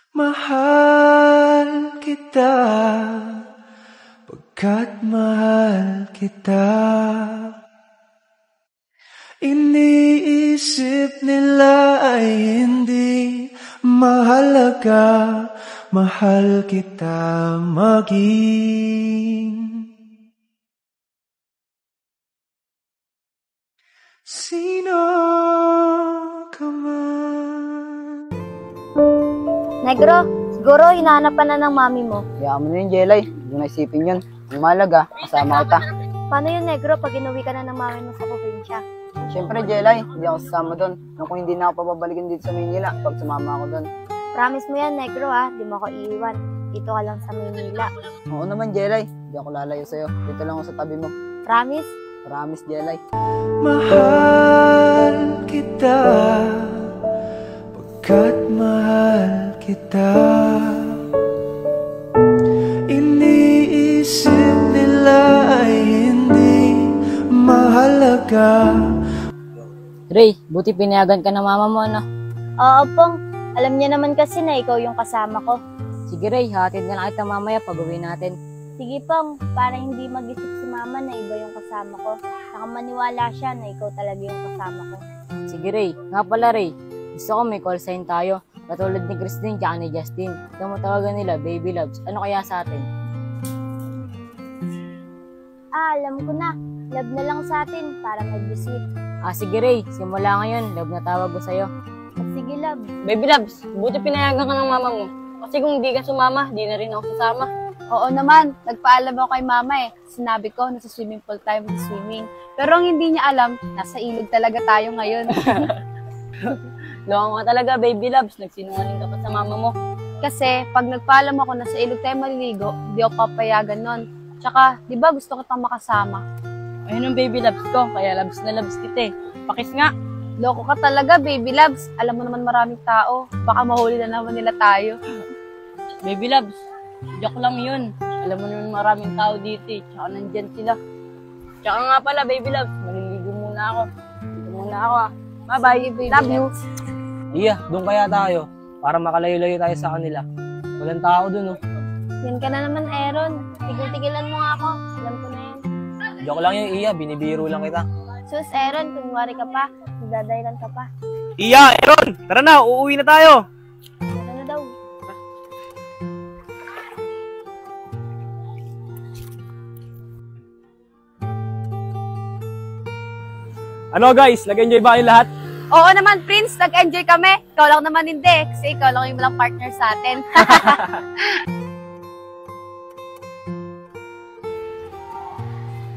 Mahal kita, pagkat mahal kita. Iniisip nila ay hindi mahalaga, mahal kita maging sino ka man. Negro, siguro hinahanap ka na ng mami mo. Hayaan mo na yun, Jelay. Huwag mo na isipin yun. Ang mahalaga, kasama kita. Paano yun, Negro, pag inuwi ka na ng mami mo sa probinsya? Siyempre, Jelay, hindi ako sasama doon. Kung hindi na ako papabalikin dito sa Maynila pag sumama ako doon. Promise mo yan, Negro, ha? Di mo ako iiwan. Dito ka lang sa Maynila. Oo naman, Jelay. Hindi ako lalayo sa'yo. Dito lang ako sa tabi mo. Promise? Promise, Jelay. Mahal kita, pagkat mahal kita. Iniisip nila ay hindi mahalaga. Ray, buti pinayagan ka ng mama mo, ano? Oo, Pong. Alam niya naman kasi na ikaw yung kasama ko. Sige, Ray, hatid na lang kita mamaya pag-uwi natin. Sige, Pong. Para hindi mag-isip si mama na iba yung kasama ko. Saka maniwala siya na ikaw talaga yung kasama ko. Sige, Ray. Nga pala, Ray. Gusto ko may call sign tayo. Katulad ni Christine tsaka ni Justin. Tumatawagan nila, baby loves. Ano kaya sa atin? Alam ko na. Love na lang sa atin para mag-sweet. Sige, Ray. Simula ngayon, love na tawag ko sa'yo. Sige, love. Baby loves, buti pinayagan ka ng mama mo. Kasi kung hindi ka sumama, di na rin ako sasama. Oo naman, nagpaalam ako kay mama eh. Sinabi ko, nasa swimming pool tayo mag-swimming. Pero ang hindi niya alam, nasa ilog talaga tayo ngayon. Loko ka talaga, baby loves. Nagsinungaling ka pa sa mama mo. Kasi pag nagpaalam ako, nasa ilog tayo maliligo, hindi ako papayagan nun. Tsaka, di ba gusto ko tang makasama? Ayun ang baby loves ko, kaya loves na loves kita eh. Pakis nga. Loko ka talaga, baby loves. Alam mo naman maraming tao. Baka mahuli na naman nila tayo. Baby loves, joke lang yun. Alam mo naman maraming tao dito eh. Tsaka nandyan sila. Tsaka nga pala, baby loves, maliligo muna ako. Dito muna ako ah. Bye-bye, baby. Love you. Iya, doon kaya tayo. Para makalayo-layo tayo sa kanila. Walang tao doon, oh. Yan ka na naman, Aaron. Tigil-tigilan mo nga ako. Alam ko na yan. Joke lang yung Iya, binibiro lang kita. Sus, Aaron, kunwari ka pa. Nagdadahilan ka pa. Iya, Aaron! Tara na, uuwi na tayo! Ano na daw? Ano guys, nag-enjoy ba kayo lahat? Oo naman, Prince. Nag-enjoy kami. Ikaw lang naman hindi. Kasi ikaw lang yung walang partner sa atin.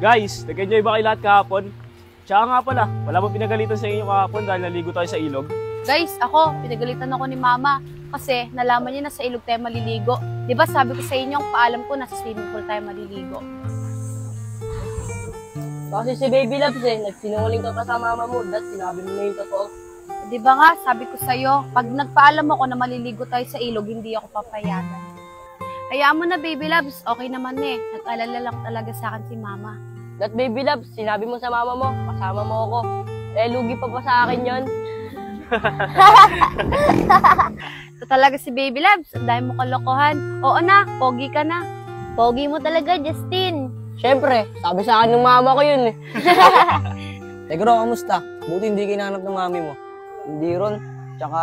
Guys, nag-enjoy ba kayo lahat kahapon? Tsaka nga pala, wala bang pinagalitan sa inyo kahapon dahil naligo tayo sa ilog? Guys, ako, pinagalitan ako ni Mama. Kasi nalaman niya na sa ilog tayo maliligo. Di ba sabi ko sa inyo, ang paalam ko, nasa swimming pool tayo maliligo. Kasi si baby loves eh, nagsinungaling ka pa sa mama mo. Dahil sinabi mo na yung totoo. Di ba nga, sabi ko sa'yo, pag nagpaalam ako na maliligo tayo sa ilog, hindi ako papayagan. Hayaan mo na, baby loves, okay naman eh. Nag-alala lang talaga sa akin si Mama. That baby loves, sinabi mo sa mama mo, kasama mo ako. Eh, lugi pa sa akin yon. Ito talaga si baby loves, ang dahil mo kalokohan. Oo na, pogi ka na. Pogi mo talaga, Justin. Siyempre, sabi sa akin ng mama ko yun eh. Negro, kamusta? Buti hindi kinanap ng mami mo. Hindi ron. Tsaka,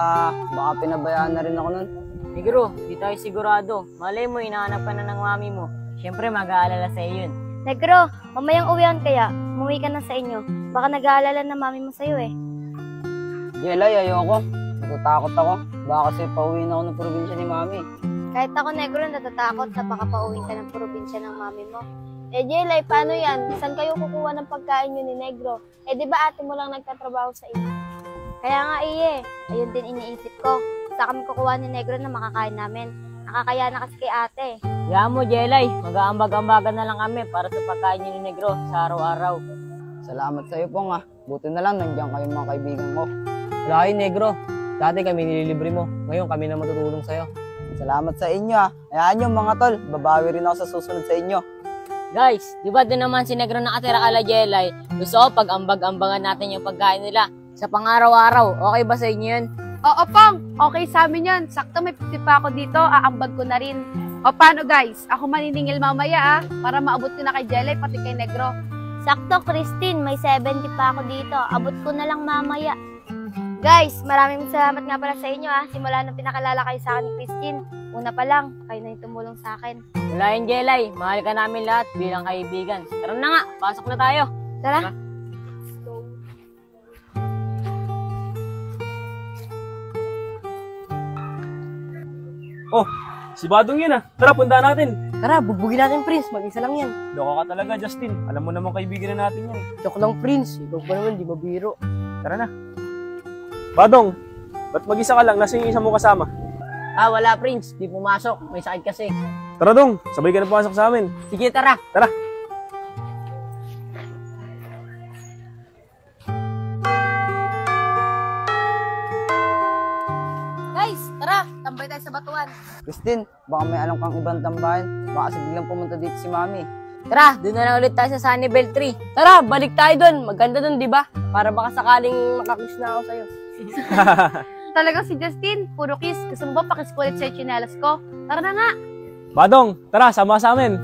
baka pinabayaan na rin ako nun. Negro, di tayo sigurado. Malay mo, hinahanap ka na ng mami mo. Siyempre, mag-aalala sa'yo yun. Negro, mamayang uwihan kaya. Umuwi ka na sa inyo. Baka nag-aalala na mami mo sa'yo eh. Jelay, ayoko. Natatakot ako. Baka kasi pauwi na ako ng probinsya ni mami. Kahit ako, Negro, natatakot sa baka pauwi ka ng probinsya ng mami mo. Eh, Jelay, paano yan? Saan kayo kukuha ng pagkain nyo ni Negro? Eh, di ba ate mo lang nagtatrabaho sa inyo? Kaya nga, ayun din iniisip ko. Sa kami kukuha ni Negro na makakain namin. Nakakaya na kasi kay ate. Kaya mo, Jelay, mag-aambag-ambagan na lang kami para sa pagkain niyo ni Negro sa araw-araw. Salamat sa'yo po nga. Buti na lang, nandiyan kayong mga kaibigan ko. Wala kayo, Negro. Dati kami nililibre mo. Ngayon kami na matutulong sa'yo. Salamat sa inyo ah. Hayaan nyo mga tol, babawi rin ako sa susunod sa inyo. Guys, di ba din naman si Negro nakatira kala Jelay? Gusto ko pag-ambag-ambagan natin yung pagkain nila sa pang-araw-araw. Okay ba sa inyo yun? Oo, Pong. Okay sa amin yan. Sakto may 50 pa ako dito. Aambag ko na rin. O, paano guys? Ako maniningil mamaya para maabot ko na kay Jelay pati kay Negro. Sakto, Christine. May 70 pa ako dito. Abot ko na lang mamaya. Guys, maraming salamat nga pala sa inyo Simula nung pinakalala kayo sa akin ni Christine. Una pa lang, kayo na yung tumulong sa akin. Wala yun, Jelay. Mahal ka namin lahat bilang kaibigan. Tara na nga, pasok na tayo. Tara. Oh, si Badong yun Tara, punta natin. Tara, bubugin natin, Prince. Mag-isa lang yan. Loko ka talaga, Justin. Alam mo naman kaibigan na natin yan Joke lang, Prince. Ikaw pa naman, di mabiro. Tara na. Badong, ba't mag-isa ka lang? Nasa yung isa mo kasama? Wala, Prince. Di pumasok. May sakit kasi. Tara dong, sabay ka na pumasok sa amin. Sige, tara. Tara. Guys, tara. Tambay tayo sa batuan. Christine, baka may alam kang ibang tambahan. Baka kasi biglang pumunta dito si Mami. Tara, doon na lang ulit tayo sa Sunnyvale Tree. Tara, balik tayo doon. Maganda doon, di ba? Para baka sakaling makakiss na ako sa'yo. Talagang si Justin, puro kiss. Gusto mo ba pakis ko ulit sa chinelas ko? Tara na nga. Badong, tara, sama sa amin.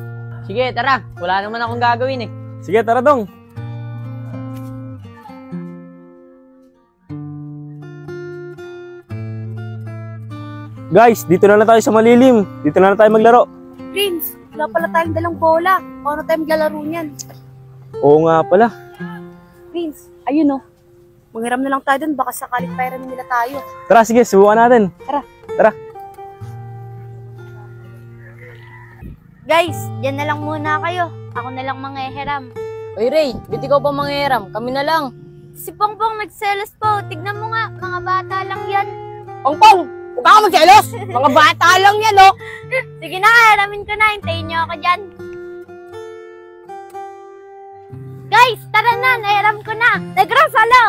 Sige, tara. Wala naman akong gagawin Sige, tara dong. Guys, dito na lang tayo sa malilim. Dito na lang tayo maglaro. Prince, wala pala tayong dalang bola. Paano tayo maglalaro niyan? Oo nga pala. Prince, ayun Manghiram na lang tayo dun. Baka sakalit pahiramin nila tayo. Tara, sige, subukan natin. Tara. Guys, dyan na lang muna kayo. Ako na lang manghihiram. Oy, Ray, ba't ikaw pa manghiram? Kami na lang. Si Pongpong nagselos po. Tignan mo nga, mga bata lang yan. Pongpong! Huwag ka magselos! Mga bata lang yan, Sige na, hiramin ko na. Hintayin niyo ako dyan. Guys, tara na. Nahiram ko na. Nagro-solo.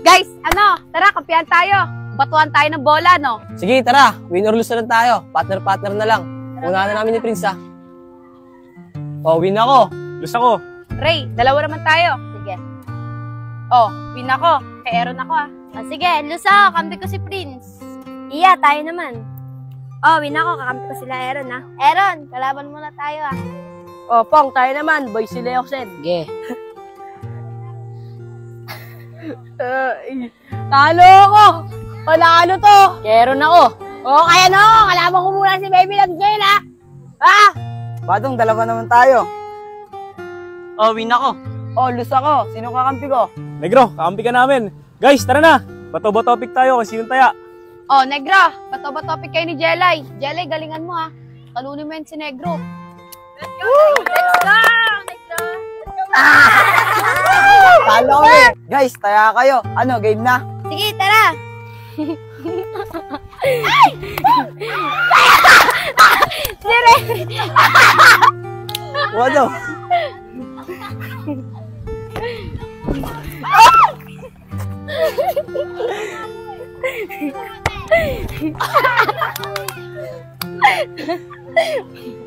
Guys, tara, kampihan tayo. Batuan tayo ng bola, no? Sige, tara. Win or lose na lang tayo. Partner-partner na lang. Unahan na namin ni Prince, Oh, win ako. Lust ako. Ray, dalawa naman tayo. Sige. Oh, win ako. Kay Aaron ako, Sige, lusa. Kampi ko si Prince. Iya, tayo naman. Oh, win ako. Kakampi ko sila Aaron, Aaron, kalaban muna tayo, Oh, Pong, tayo naman. Boy si Leoxen. Sige. Talo ako! Panalo to! Kero na ako. O, kaya no! Kalaban ko muna si Baby Love Jane, Badong, dalawa naman tayo. Oh, win ako. Oh, lose ako. Sino kakampi ko? Negro, kakampi ka namin. Guys, tara na. Bato-bato topic tayo kung sinong taya. Oh, Negra, bato-bato topic kayo ni Jelay. Jelay, galingan mo, Talunin mo yan si Negro. Let's go! Let's go! Talo kami. Guys, taya kayo. Ano, game na? Sige, tara. Wado.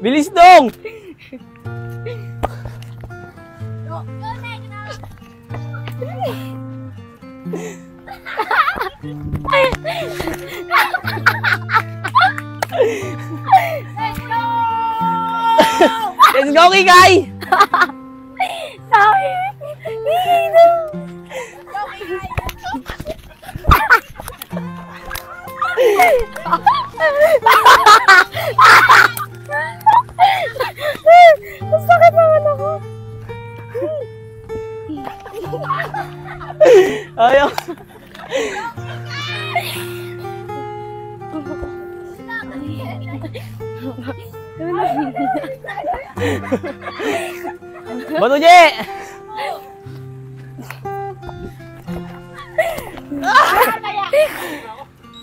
Bilis dong! Let's go, Kikay! Sakit naman ako. Ayaw. Bato, Je!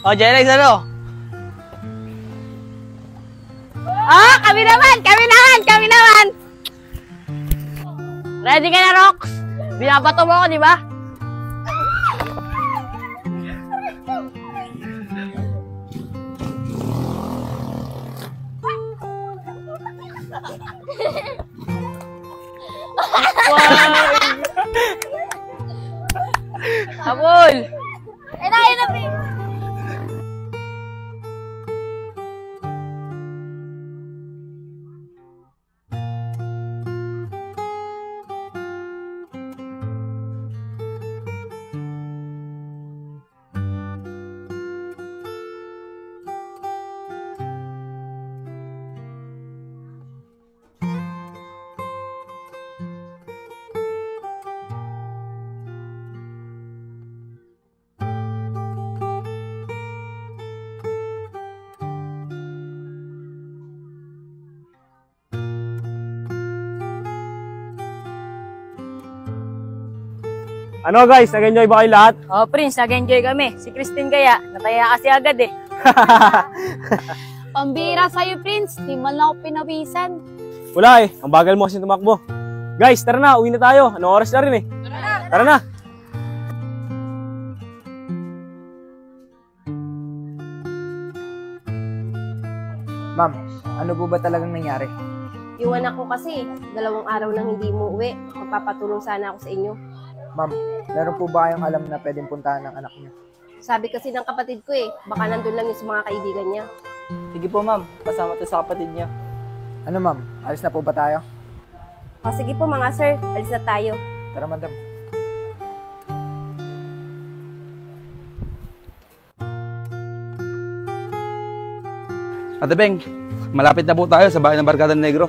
Oh, Jelay, ano? Kami naman! Ready ka na, Rox? Binabato mo ako, di ba? Habol! Ayun na, Ano guys, nag-enjoy ba kayo lahat? Oh, Prince, nag-enjoy kami. Si Christine kaya, nataya kasi agad eh. Pambira sa'yo, Prince. Di man lang ako pinawisan. Wala eh, ang bagal mo kasi tumakbo. Guys, tara na, uwi na tayo. Anong oras na rin eh. Tara na. Ma'am, ano po ba talagang nangyari? Yung anak ko kasi, 2 araw nang hindi umuwi. Magpapatulong sana ako sa inyo. Ma'am, meron po ba kayong alam na pwedeng puntahan ng anak niyo? Sabi kasi ng kapatid ko baka nandun lang yung sa mga kaibigan niya. Sige po ma'am, kasama to sa kapatid niya. Ano ma'am, alis na po ba tayo? O sige po mga sir, alis na tayo. Tara madam. Ate Beng, malapit na po tayo sa bahay ng Barkada Negro.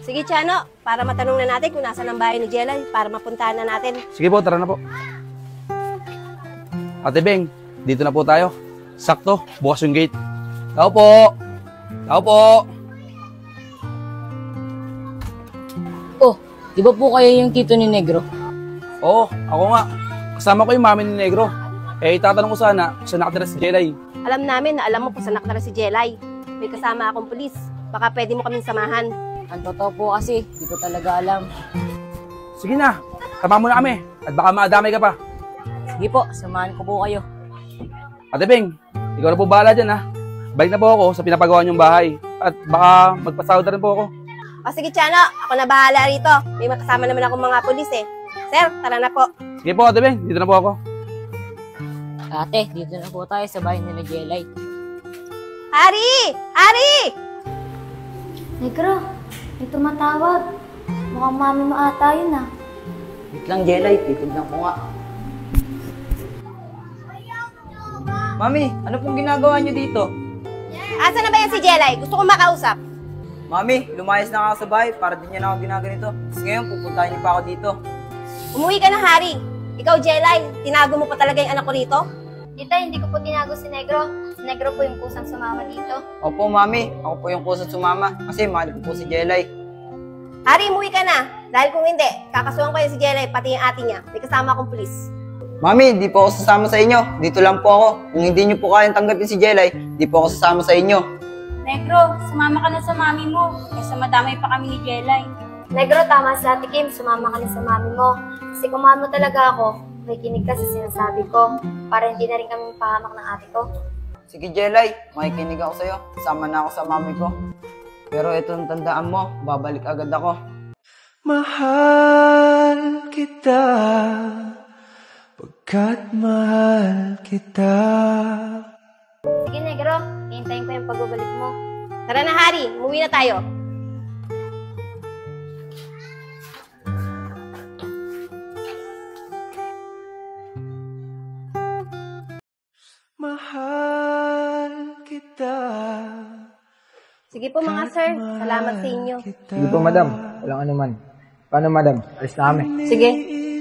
Sige Chano, para matanong na natin kung nasa ng bahay ni Jelay, para mapuntahan na natin. Sige po, tara na po. Ate Beng, dito na po tayo. Sakto, bukas yung gate. Tao po! Tao po! Oh, di ba po kayo yung tito ni Negro? Oo, ako nga. Kasama ko yung mami ni Negro. Eh, itatanong ko sana, saan nakatira si Jelay? Alam namin na alam mo kung saan nakatira si Jelay. May kasama akong pulis. Baka pwede mo kaming samahan. Ang totoo po kasi, di ko talaga alam. Sige na, tama mo na kami. At baka maadamay ka pa. Sige po, samahan ko po kayo. Ate Beng, ikaw na po bahala dyan ha. Balik na po ako sa pinapagawa niyong bahay. At baka magpasahod na rin po ako. O sige Chano, ako na bahala rito. May makasama naman akong mga pulis Sir, tara na po. Sige po Ate Beng, dito na po ako. Ate, dito na po tayo sa bahay nila Jelay. Hari! Hari! Negro, may tumatawag. Mukhang mami mo ata yun ah. Wait lang, Jelay. Titignan ko nga. Mami, ano pong ginagawa niyo dito? Asa na ba yan si Jelay? Gusto kong makausap. Mami, lumayas na ako sa bahay para din niya na ako ginaganito. Tapos ngayon, pupuntahan niyo pa ako dito. Umuwi ka na, Hari. Ikaw, Jelay, tinago mo pa talaga yung anak ko rito? Tita, hindi ko po tinago si Negro. Si Negro po yung kusang sumama dito. Opo, Mami. Ako po yung kusot sumama kasi mahal ko po si Jelay. Hari, umuwi ka na. Dahil kung hindi, kakasuhan ko yan si Jelay, pati yung ate niya. May kasama akong pulis. Mami, di po ako sasama sa inyo. Dito lang po ako. Kung hindi niyo po kayang tanggapin si Jelay, di po ako sasama sa inyo. Negro, sumama ka na sa mami mo. Kasi madamay pa kami ni Jelay. Negro, tama si Ate Kim. Sumama ka na sa mami mo. Kasi kung mami mo talaga ako, may kinig ka sa sinasabi ko. Para hindi na rin kami pahamak ng ate ko. Sige, Jelay. Makikinig ako sa'yo. Sama na ako sa mami ko. Pero itong tandaan mo, babalik agad ako. Mahal kita, pagkat mahal kita. Sige, Negro. Hintayin ko yung pagbabalik mo. Tara na, Hari. Umuwi na tayo. Mahal kita. Sige po mga sir. Salamat sa inyo. Sige po madam, walang anuman. Paano madam? Alis na kami. Sige.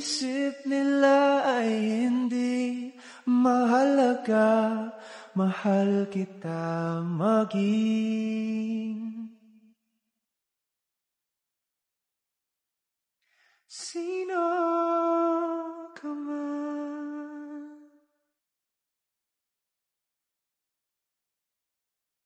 Isip nila ay hindi mahalaga. Mahal kita maging sino